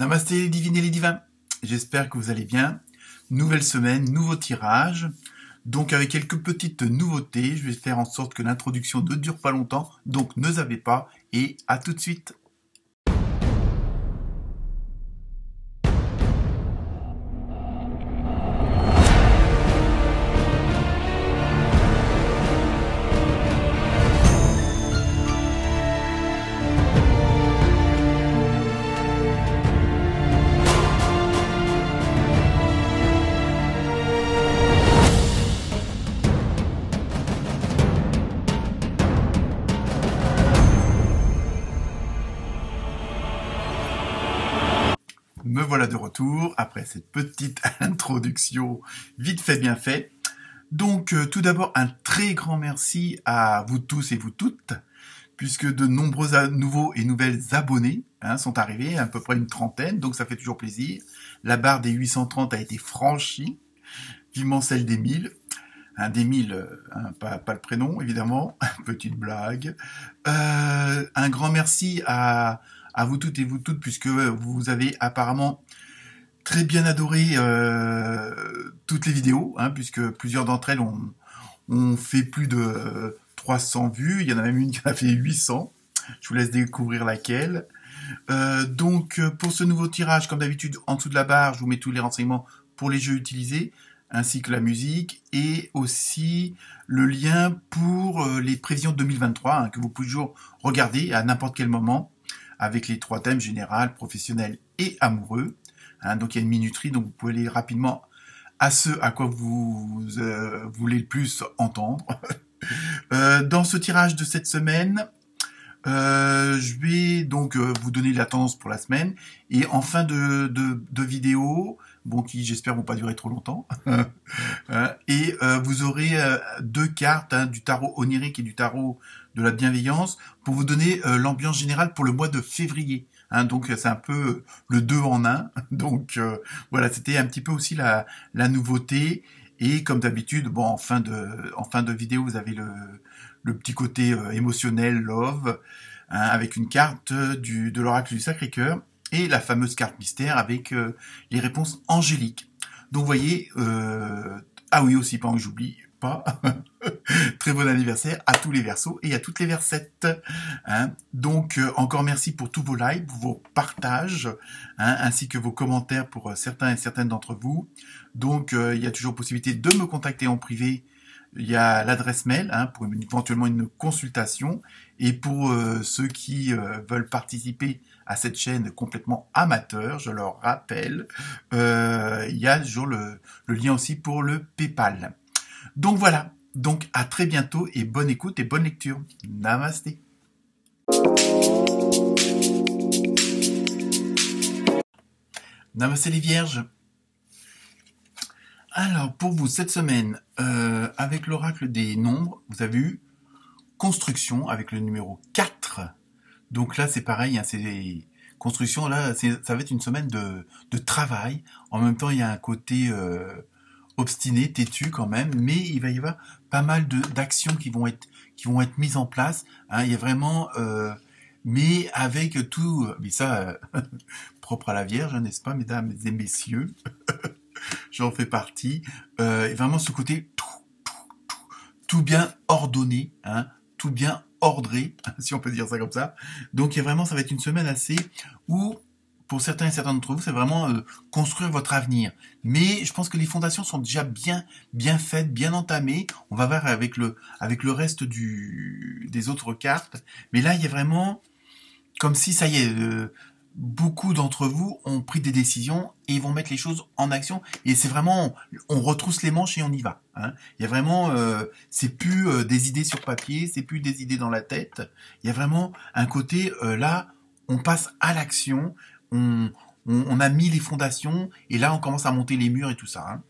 Namasté les divines et les divins, j'espère que vous allez bien. Nouvelle semaine, nouveau tirage. Donc avec quelques petites nouveautés, je vais faire en sorte que l'introduction ne dure pas longtemps, donc ne zappez pas et à tout de suite. Me voilà de retour après cette petite introduction vite fait bien fait. Donc tout d'abord un très grand merci à vous tous et vous toutes, puisque de nombreux nouveaux et nouvelles abonnés sont arrivés, à peu près une trentaine, donc ça fait toujours plaisir. La barre des 830 a été franchie, vivement celle des 1000. Des 1000, pas le prénom évidemment, petite blague. Un grand merci à vous toutes et vous toutes, puisque vous avez apparemment très bien adoré toutes les vidéos, puisque plusieurs d'entre elles ont fait plus de 300 vues. Il y en a même une qui en a fait 800. Je vous laisse découvrir laquelle. Donc pour ce nouveau tirage, comme d'habitude, en dessous de la barre, je vous mets tous les renseignements pour les jeux utilisés, ainsi que la musique, et aussi le lien pour les prévisions 2023, que vous pouvez toujours regarder à n'importe quel moment, avec les 3 thèmes général, professionnel et amoureux. Donc il y a une minuterie, donc vous pouvez aller rapidement à ce à quoi vous voulez le plus entendre. Dans ce tirage de cette semaine, je vais donc vous donner la tendance pour la semaine, et en fin de vidéo, qui j'espère vont pas durer trop longtemps, et vous aurez 2 cartes, du tarot onirique et du tarot de la bienveillance, pour vous donner l'ambiance générale pour le mois de février. Donc c'est un peu le 2 en 1. Donc voilà, c'était un petit peu aussi la nouveauté. Et comme d'habitude, en fin de vidéo, vous avez le petit côté émotionnel, love, avec une carte de l'oracle du Sacré-Cœur et la fameuse carte mystère avec les réponses angéliques. Donc vous voyez, ah oui aussi, pas que j'oublie pas, très bon anniversaire à tous les Verseaux et à toutes les Versettes. Donc encore merci pour tous vos likes, vos partages, ainsi que vos commentaires pour certains et certaines d'entre vous. Donc il y a toujours possibilité de me contacter en privé. Il y a l'adresse mail pour éventuellement une consultation, et pour ceux qui veulent participer à cette chaîne complètement amateur, je leur rappelle, il y a toujours le lien aussi pour le PayPal. Donc voilà, donc à très bientôt et bonne écoute et bonne lecture. Namasté. Namasté les vierges. Alors pour vous cette semaine, avec l'oracle des nombres, vous avez eu construction avec le numéro 4. Donc là c'est pareil, c'est construction, là ça va être une semaine de travail. En même temps il y a un côté obstiné, têtu quand même, mais il va y avoir pas mal d'actions qui vont être mises en place. Il y a vraiment, mais avec tout, mais ça propre à la Vierge, n'est-ce pas, mesdames et messieurs, j'en fais partie. Vraiment ce côté tout bien ordonné, tout bien ordré, si on peut dire ça comme ça. Donc il y a vraiment, ça va être une semaine assez où, pour certains et certains d'entre vous, c'est vraiment construire votre avenir. Mais je pense que les fondations sont déjà bien faites, bien entamées. On va voir avec le reste des autres cartes. Mais là, il y a vraiment, comme si, ça y est, beaucoup d'entre vous ont pris des décisions et ils vont mettre les choses en action. Et c'est vraiment, on retrousse les manches et on y va. Il y a vraiment, c'est plus des idées sur papier, c'est plus des idées dans la tête. Il y a vraiment un côté, là, on passe à l'action. On a mis les fondations et là on commence à monter les murs et tout ça.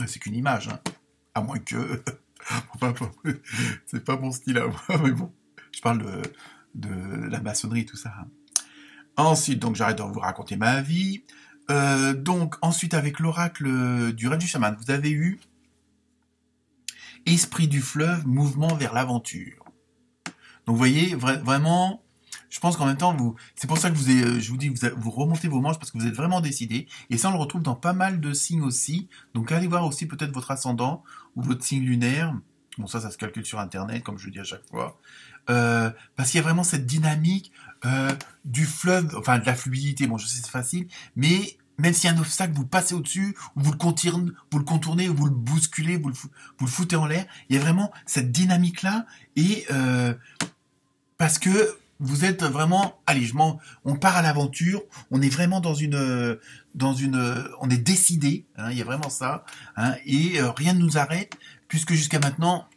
C'est qu'une image, à moins que c'est pas mon style à moi, mais bon, je parle de la maçonnerie et tout ça. Ensuite, donc j'arrête de vous raconter ma vie. Donc ensuite avec l'oracle du Raid du Chaman, vous avez eu Esprit du fleuve, mouvement vers l'aventure. Donc vous voyez vraiment je pense qu'en même temps, c'est pour ça que je vous dis, vous remontez vos manches parce que vous êtes vraiment décidé. Et ça, on le retrouve dans pas mal de signes aussi. Donc, allez voir aussi peut-être votre ascendant ou votre signe lunaire. Bon, ça se calcule sur Internet, comme je le dis à chaque fois. Parce qu'il y a vraiment cette dynamique du fleuve, enfin de la fluidité. Bon, je sais c'est facile, mais même s'il y a un obstacle, vous le passez au-dessus, ou vous le contournez, ou vous le bousculez, vous le foutez en l'air. Il y a vraiment cette dynamique-là, et parce que vous êtes vraiment, allez, on part à l'aventure, on est vraiment on est décidé, hein, il y a vraiment ça, hein, et rien ne nous arrête, puisque jusqu'à maintenant,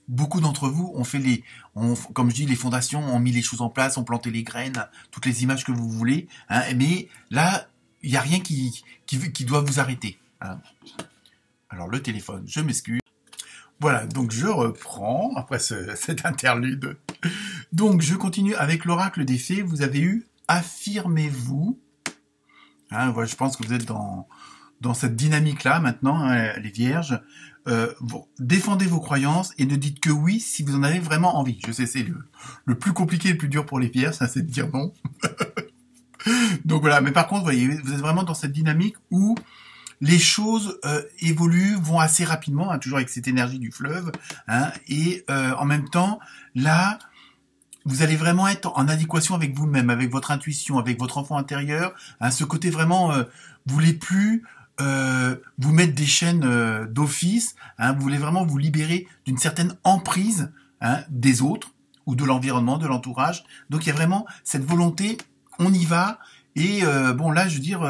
beaucoup d'entre vous ont fait comme je dis, les fondations, ont mis les choses en place, ont planté les graines, toutes les images que vous voulez, hein, mais là, il n'y a rien qui doit vous arrêter, hein. Alors le téléphone, je m'excuse. Voilà, donc je reprends après cet interlude. Donc je continue avec l'oracle des fées. Vous avez eu affirmez-vous. Hein, voilà, je pense que vous êtes dans cette dynamique-là maintenant, hein, les vierges. Défendez vos croyances et ne dites que oui si vous en avez vraiment envie. Je sais, c'est le plus compliqué, le plus dur pour les vierges, ça, c'est de dire non. Donc voilà, mais par contre, vous voyez, vous êtes vraiment dans cette dynamique où les choses évoluent, vont assez rapidement, hein, toujours avec cette énergie du fleuve, hein, et en même temps, là, vous allez vraiment être en adéquation avec vous-même, avec votre intuition, avec votre enfant intérieur, hein, ce côté vraiment, vous voulez plus vous mettre des chaînes d'office, hein, vous voulez vraiment vous libérer d'une certaine emprise, hein, des autres, ou de l'environnement, de l'entourage. Donc il y a vraiment cette volonté, on y va, et bon là, je veux dire...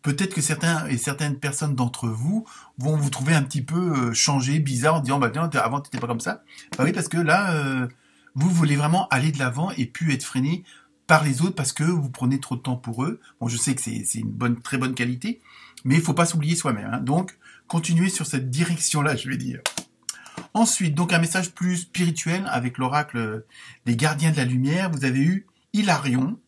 peut-être que certaines personnes d'entre vous vont vous trouver un petit peu changé, bizarre, en disant bah tiens, avant t'étais pas comme ça. Bah oui, parce que là, vous voulez vraiment aller de l'avant et plus être freiné par les autres parce que vous prenez trop de temps pour eux. Bon, je sais que c'est une très bonne qualité, mais il faut pas s'oublier soi-même, hein. Donc, continuez sur cette direction-là, je vais dire. Ensuite, donc un message plus spirituel avec l'oracle des gardiens de la lumière. Vous avez eu Hilarion.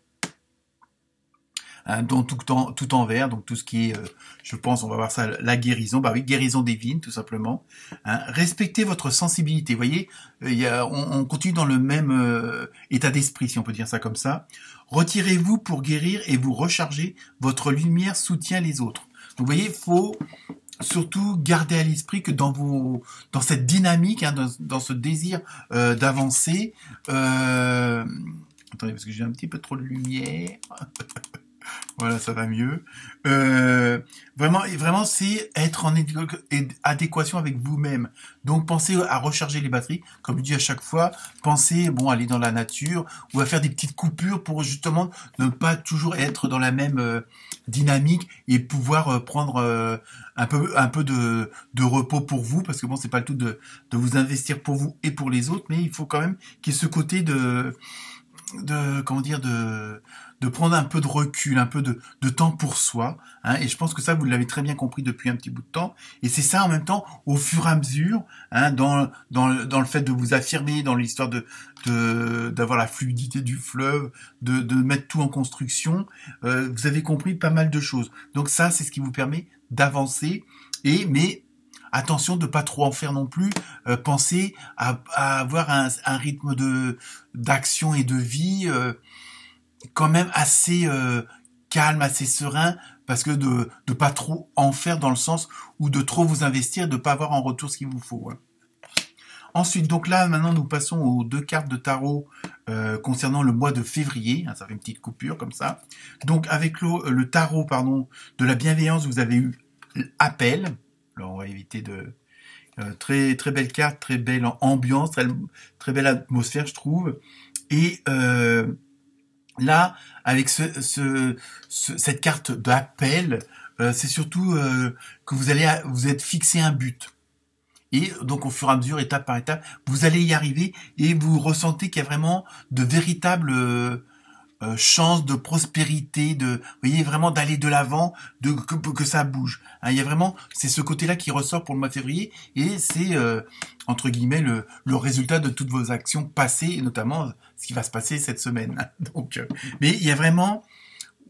Hein, dans tout en vert, donc tout ce qui est, je pense, on va voir ça, la guérison, bah oui, guérison divine, tout simplement. Hein, respectez votre sensibilité, vous voyez, on continue dans le même état d'esprit, si on peut dire ça comme ça. Retirez-vous pour guérir et vous recharger, votre lumière soutient les autres. Donc vous voyez, il faut surtout garder à l'esprit que dans cette dynamique, hein, dans ce désir d'avancer, attendez, parce que j'ai un petit peu trop de lumière... Voilà, ça va mieux. Vraiment, c'est être en adéquation avec vous-même. Donc, pensez à recharger les batteries. Comme je dis à chaque fois, pensez, bon, aller dans la nature ou à faire des petites coupures pour justement ne pas toujours être dans la même dynamique et pouvoir prendre un peu de repos pour vous. Parce que bon, c'est pas le tout de vous investir pour vous et pour les autres, mais il faut quand même qu'il y ait ce côté comment dire, de prendre un peu de recul, un peu de temps pour soi, hein, et je pense que ça, vous l'avez très bien compris depuis un petit bout de temps, et c'est ça en même temps, au fur et à mesure, hein, dans le fait de vous affirmer, dans l'histoire d'avoir la fluidité du fleuve, de mettre tout en construction, vous avez compris pas mal de choses. Donc ça, c'est ce qui vous permet d'avancer, mais attention de pas trop en faire non plus. Pensez à avoir un rythme d'action et de vie quand même assez calme, assez serein, parce que de pas trop en faire dans le sens où de trop vous investir, de pas avoir en retour ce qu'il vous faut. Hein. Ensuite, donc là, maintenant, nous passons aux 2 cartes de tarot concernant le mois de février. Hein, ça fait une petite coupure comme ça. Donc, avec le tarot, de la bienveillance, vous avez eu appel. Alors, on va éviter très très belle carte, très belle ambiance, très belle atmosphère, je trouve. Et là, avec cette carte d'appel, c'est surtout que vous êtes fixé un but. Et donc, au fur et à mesure, étape par étape, vous allez y arriver et vous ressentez qu'il y a vraiment de véritables chance de prospérité, vous voyez, vraiment d'aller de l'avant, que ça bouge. Hein, il y a vraiment, c'est ce côté-là qui ressort pour le mois de février, et c'est entre guillemets le résultat de toutes vos actions passées, et notamment ce qui va se passer cette semaine. Donc, mais il y a vraiment,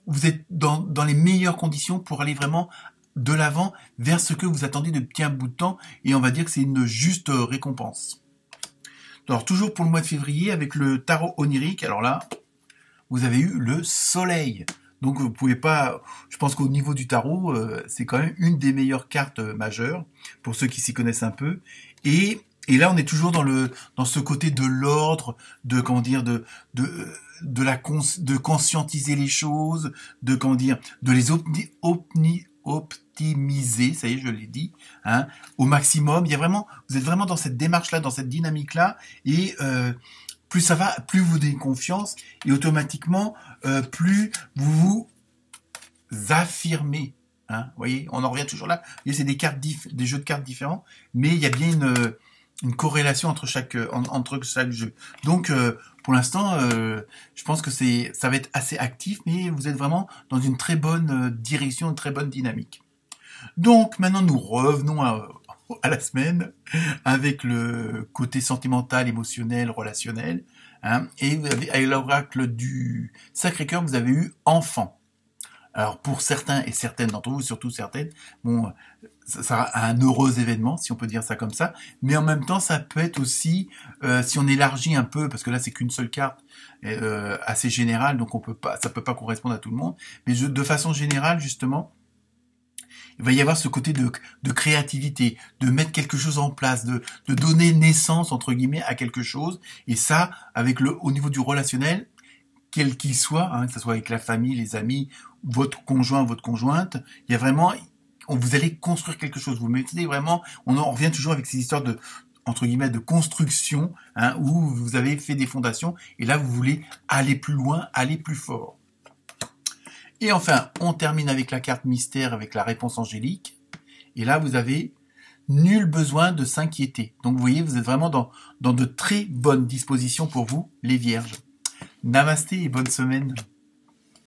vous êtes dans les meilleures conditions pour aller vraiment de l'avant vers ce que vous attendiez depuis un bout de temps, et on va dire que c'est une juste récompense. Alors, toujours pour le mois de février, avec le tarot onirique, alors là, vous avez eu le soleil. Donc, vous pouvez pas... Je pense qu'au niveau du tarot, c'est quand même une des meilleures cartes majeures, pour ceux qui s'y connaissent un peu. Et là, on est toujours dans ce côté de l'ordre, de, comment dire, de conscientiser les choses, de les optimiser, ça y est, je l'ai dit, hein, au maximum. Vous êtes vraiment dans cette démarche-là, dans cette dynamique-là, et plus ça va, plus vous donnez confiance, et automatiquement, plus vous vous affirmez. Hein, vous voyez, on en revient toujours là. Vous voyez, c'est des jeux de cartes différents, mais il y a bien une corrélation entre chaque jeu. Donc, pour l'instant, je pense que ça va être assez actif, mais vous êtes vraiment dans une très bonne direction, une très bonne dynamique. Donc, maintenant, nous revenons à la semaine avec le côté sentimental, émotionnel, relationnel. Hein, et avec l'oracle du Sacré-Cœur, vous avez eu enfant. Alors, pour certains et certaines d'entre vous, surtout certaines, bon, ça sera un heureux événement, si on peut dire ça comme ça, mais en même temps, ça peut être aussi, si on élargit un peu, parce que là, c'est qu'une seule carte, assez générale, donc ça peut pas correspondre à tout le monde, mais de façon générale, justement, il va y avoir ce côté de créativité, de mettre quelque chose en place, de donner naissance, entre guillemets, à quelque chose, et ça, au niveau du relationnel, quel qu'il soit, hein, que ce soit avec la famille, les amis, votre conjoint, votre conjointe, il y a vraiment, vous allez construire quelque chose. Vous mettez vraiment, on revient toujours avec ces histoires entre guillemets, de construction, hein, où vous avez fait des fondations, et là, vous voulez aller plus loin, aller plus fort. Et enfin, on termine avec la carte mystère, avec la réponse angélique, et là, vous avez nul besoin de s'inquiéter. Donc, vous voyez, vous êtes vraiment dans de très bonnes dispositions pour vous, les vierges. Namasté et bonne semaine.